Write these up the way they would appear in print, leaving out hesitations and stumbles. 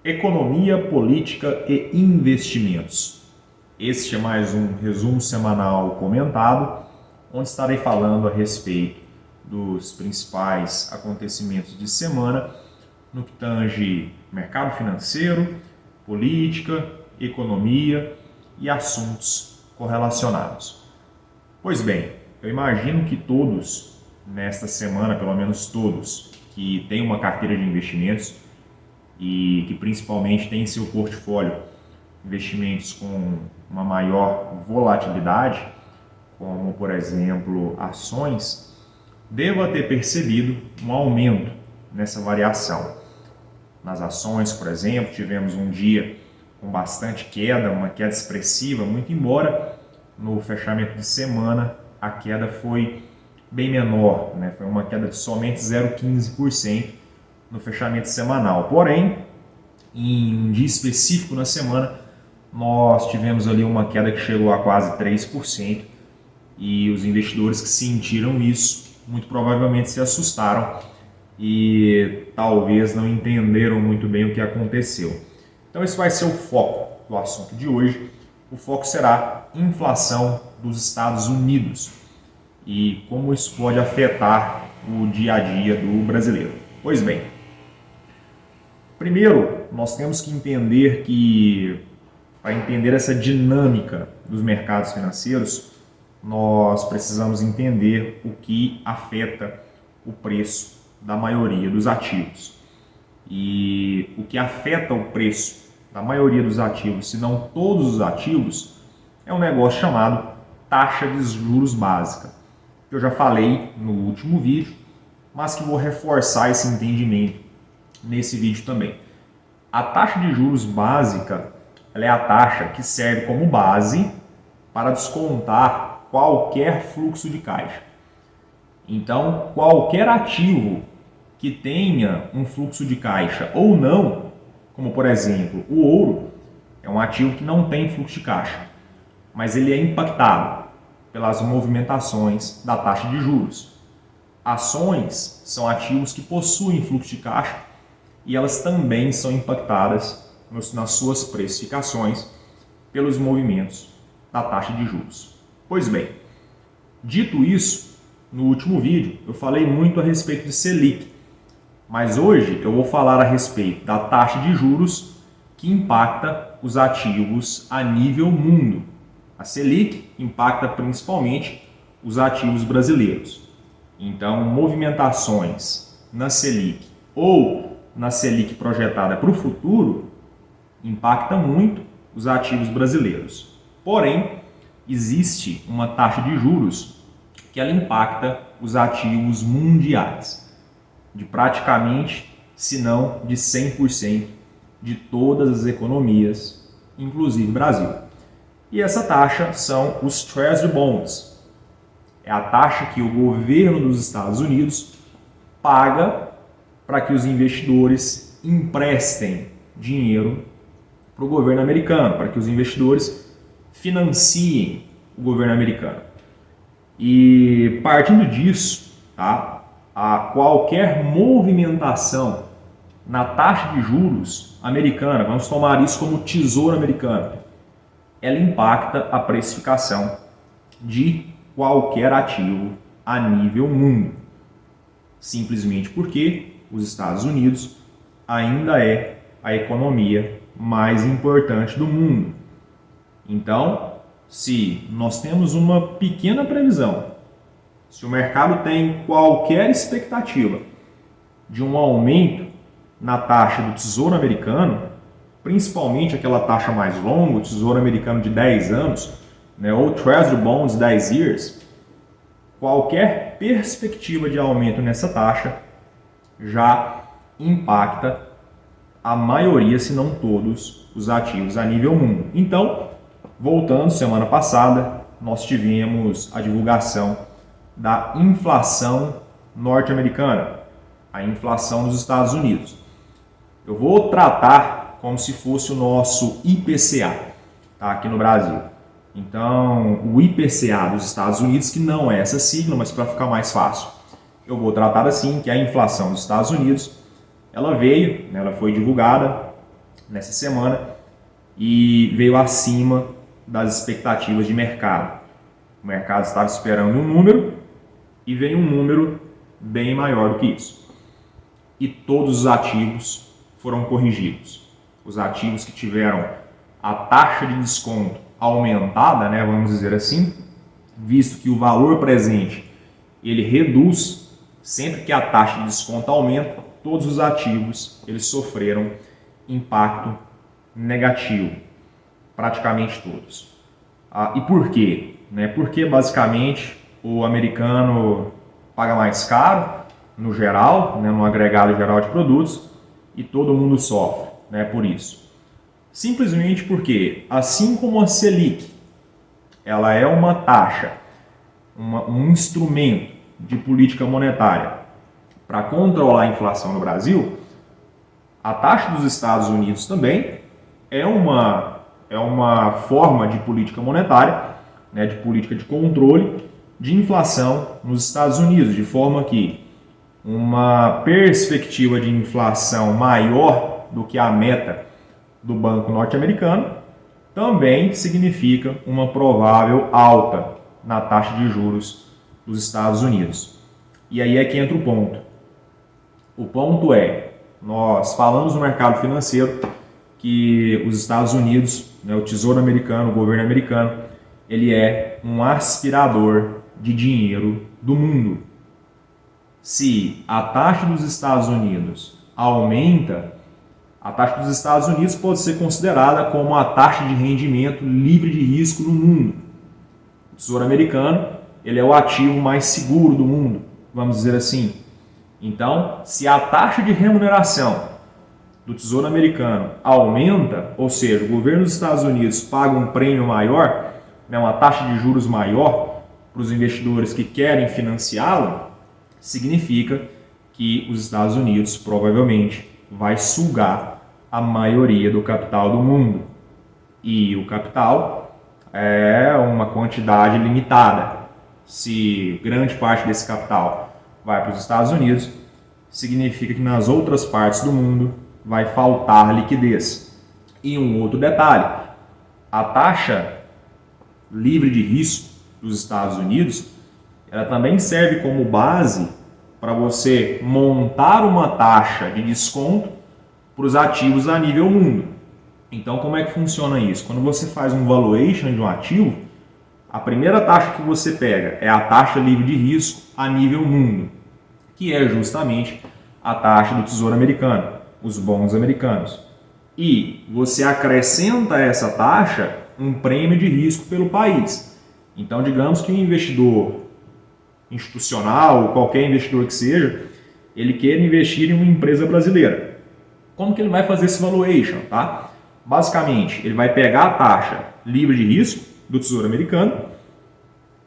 Economia, política e investimentos. Este é mais um resumo semanal comentado, onde estarei falando a respeito dos principais acontecimentos de semana no que tange mercado financeiro, política, economia e assuntos correlacionados. Pois bem, eu imagino que todos, nesta semana, pelo menos todos, que têm uma carteira de investimentos e que principalmente têm em seu portfólio investimentos com uma maior volatilidade, como por exemplo ações, deva ter percebido um aumento nessa variação. Nas ações, por exemplo, tivemos um dia com bastante queda, uma queda expressiva, muito embora no fechamento de semana a queda foi bem menor, foi uma queda de somente 0,15% no fechamento semanal. Porém, em um dia específico na semana, nós tivemos ali uma queda que chegou a quase 3% e os investidores que sentiram isso muito provavelmente se assustaram e talvez não entenderam muito bem o que aconteceu. Então esse vai ser o foco do assunto de hoje. O foco será inflação dos Estados Unidos e como isso pode afetar o dia a dia do brasileiro. Pois bem, primeiro nós temos que entender que, para entender essa dinâmica dos mercados financeiros, nós precisamos entender o que afeta o preço da maioria dos ativos. E o que afeta o preço da maioria dos ativos, se não todos os ativos, é um negócio chamado taxa de juros básica, que eu já falei no último vídeo, mas que vou reforçar esse entendimento nesse vídeo também. A taxa de juros básica, ela é a taxa que serve como base para descontar qualquer fluxo de caixa. Então, qualquer ativo que tenha um fluxo de caixa ou não, como por exemplo o ouro, é um ativo que não tem fluxo de caixa, mas ele é impactado pelas movimentações da taxa de juros. Ações são ativos que possuem fluxo de caixa e elas também são impactadas nas suas precificações pelos movimentos da taxa de juros. Pois bem, dito isso, no último vídeo eu falei muito a respeito de Selic, mas hoje eu vou falar a respeito da taxa de juros que impacta os ativos a nível mundo. A Selic impacta principalmente os ativos brasileiros. Então, movimentações na Selic ou na Selic projetada para o futuro impacta muito os ativos brasileiros. Porém, existe uma taxa de juros que ela impacta os ativos mundiais, de praticamente, se não de 100% de todas as economias, inclusive Brasil. E essa taxa são os Treasury Bonds. É a taxa que o governo dos Estados Unidos paga para que os investidores emprestem dinheiro para o governo americano, para que os investidores financiem o governo americano. E partindo disso, a qualquer movimentação na taxa de juros americana, vamos tomar isso como tesouro americano, ela impacta a precificação de qualquer ativo a nível mundo, simplesmente porque os Estados Unidos ainda é a economia mais importante do mundo. Então, se nós temos uma pequena previsão, se o mercado tem qualquer expectativa de um aumento na taxa do Tesouro Americano, principalmente aquela taxa mais longa, o Tesouro Americano de 10 anos, ou Treasury Bonds 10 years, qualquer perspectiva de aumento nessa taxa já impacta a maioria, se não todos, os ativos a nível mundo. Então, voltando, semana passada, nós tivemos a divulgação da inflação norte-americana, a inflação dos Estados Unidos. Eu vou tratar como se fosse o nosso IPCA, aqui no Brasil. Então, o IPCA dos Estados Unidos, que não é essa sigla, mas para ficar mais fácil, eu vou tratar assim, que a inflação dos Estados Unidos, ela veio, ela foi divulgada nessa semana e veio acima das expectativas de mercado. O mercado estava esperando um número e veio um número bem maior do que isso. E todos os ativos foram corrigidos. Os ativos que tiveram a taxa de desconto aumentada, né, vamos dizer assim, visto que o valor presente ele reduz sempre que a taxa de desconto aumenta, todos os ativos eles sofreram impacto negativo, praticamente todos. E por quê? Porque basicamente o americano paga mais caro no geral, no agregado geral de produtos, e todo mundo sofre por isso. Simplesmente porque, assim como a Selic, ela é uma taxa, um instrumento de política monetária para controlar a inflação no Brasil, a taxa dos Estados Unidos também é uma forma de política monetária, de política de controle de inflação nos Estados Unidos, de forma que uma perspectiva de inflação maior do que a meta do Banco Norte-Americano também significa uma provável alta na taxa de juros dos Estados Unidos. E aí é que entra o ponto. O ponto é, nós falamos no mercado financeiro que os Estados Unidos, o Tesouro Americano, o governo americano, ele é um aspirador de dinheiro do mundo. Se a taxa dos Estados Unidos aumenta, a taxa dos Estados Unidos pode ser considerada como a taxa de rendimento livre de risco no mundo. O Tesouro Americano, ele é o ativo mais seguro do mundo, vamos dizer assim. Então, se a taxa de remuneração do Tesouro Americano aumenta, ou seja, o governo dos Estados Unidos paga um prêmio maior, uma taxa de juros maior para os investidores que querem financiá-lo, significa que os Estados Unidos provavelmente vai sugar a maioria do capital do mundo. E o capital é uma quantidade limitada. Se grande parte desse capital vai para os Estados Unidos, significa que nas outras partes do mundo vai faltar liquidez. E um outro detalhe, a taxa livre de risco dos Estados Unidos, ela também serve como base para você montar uma taxa de desconto para os ativos a nível mundo. Então, como é que funciona isso? Quando você faz um valuation de um ativo, a primeira taxa que você pega é a taxa livre de risco a nível mundo, que é justamente a taxa do Tesouro Americano, os bons americanos. E você acrescenta a essa taxa um prêmio de risco pelo país. Então, digamos que um investidor institucional, ou qualquer investidor que seja, ele queira investir em uma empresa brasileira. Como que ele vai fazer esse valuation? Tá? Basicamente, ele vai pegar a taxa livre de risco do Tesouro Americano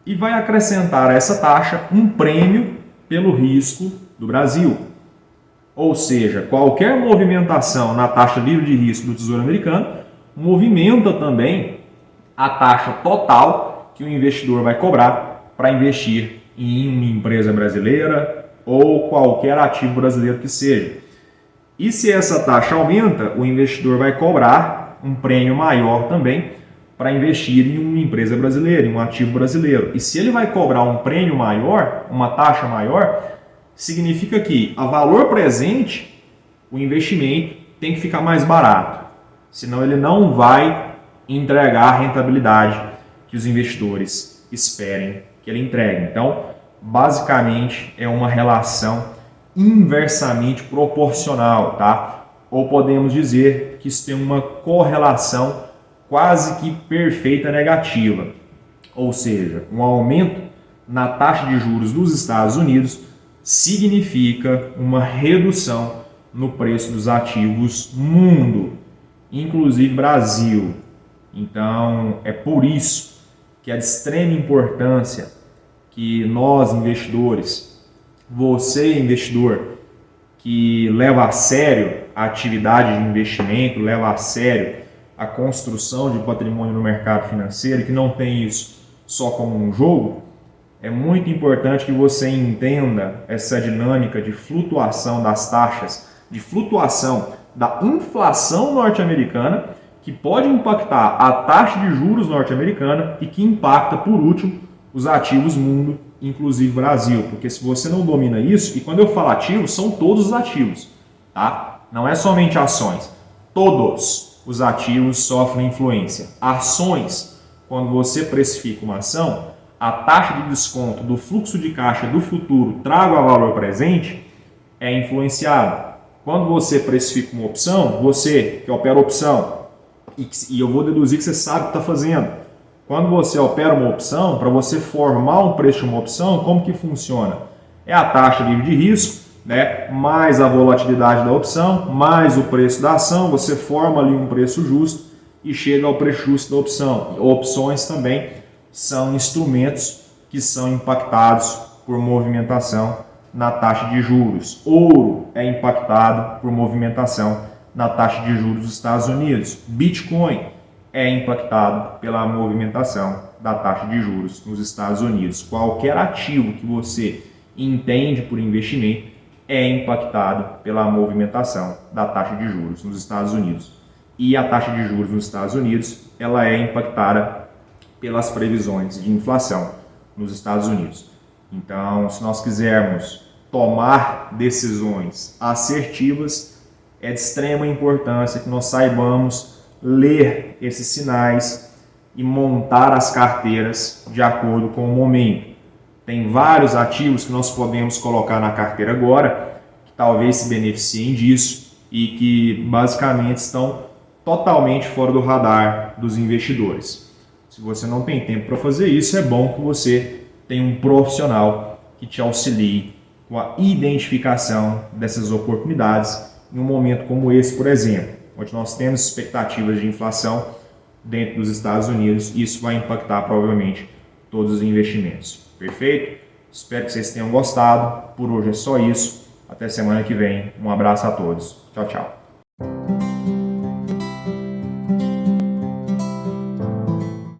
e vai acrescentar a essa taxa um prêmio pelo risco do Brasil. Ou seja, qualquer movimentação na taxa livre de risco do Tesouro Americano movimenta também a taxa total que o investidor vai cobrar para investir em uma empresa brasileira ou qualquer ativo brasileiro que seja. E se essa taxa aumenta, o investidor vai cobrar um prêmio maior também para investir em uma empresa brasileira, em um ativo brasileiro. E se ele vai cobrar um prêmio maior, uma taxa maior, significa que a valor presente, o investimento tem que ficar mais barato. Senão ele não vai entregar a rentabilidade que os investidores esperem que ele entregue. Então, basicamente, é uma relação inversamente proporcional, tá? Ou podemos dizer que isso tem uma correlação quase que perfeita negativa. Ou seja, um aumento na taxa de juros dos Estados Unidos significa uma redução no preço dos ativos mundo, inclusive Brasil. Então, é por isso que é de extrema importância que nós, investidores, você, investidor, que leva a sério a atividade de investimento, leva a sério a construção de patrimônio no mercado financeiro, que não tem isso só como um jogo, é muito importante que você entenda essa dinâmica de flutuação das taxas, de flutuação da inflação norte-americana, que pode impactar a taxa de juros norte-americana e que impacta, por último, os ativos mundo, inclusive Brasil. Porque se você não domina isso, e quando eu falo ativos, são todos os ativos, tá? Não é somente ações. Todos os ativos sofrem influência. Ações, quando você precifica uma ação, a taxa de desconto do fluxo de caixa do futuro trago a valor presente é influenciada. Quando você precifica uma opção, você que opera opção, e eu vou deduzir que você sabe o que está fazendo. Quando você opera uma opção, para você formar um preço de uma opção, como que funciona? É a taxa livre de risco, né? Mais a volatilidade da opção, mais o preço da ação, você forma ali um preço justo e chega ao preço justo da opção. Opções também são instrumentos que são impactados por movimentação na taxa de juros. Ouro é impactado por movimentação na taxa de juros dos Estados Unidos. Bitcoin é impactado pela movimentação da taxa de juros nos Estados Unidos. Qualquer ativo que você entende por investimento é impactado pela movimentação da taxa de juros nos Estados Unidos. E a taxa de juros nos Estados Unidos, ela é impactada pelas previsões de inflação nos Estados Unidos. Então, se nós quisermos tomar decisões assertivas, é de extrema importância que nós saibamos ler esses sinais e montar as carteiras de acordo com o momento. Tem vários ativos que nós podemos colocar na carteira agora, que talvez se beneficiem disso e que basicamente estão totalmente fora do radar dos investidores. Se você não tem tempo para fazer isso, é bom que você tenha um profissional que te auxilie com a identificação dessas oportunidades em um momento como esse, por exemplo, onde nós temos expectativas de inflação dentro dos Estados Unidos, e isso vai impactar provavelmente todos os investimentos. Perfeito? Espero que vocês tenham gostado. Por hoje é só isso. Até semana que vem. Um abraço a todos. Tchau, tchau.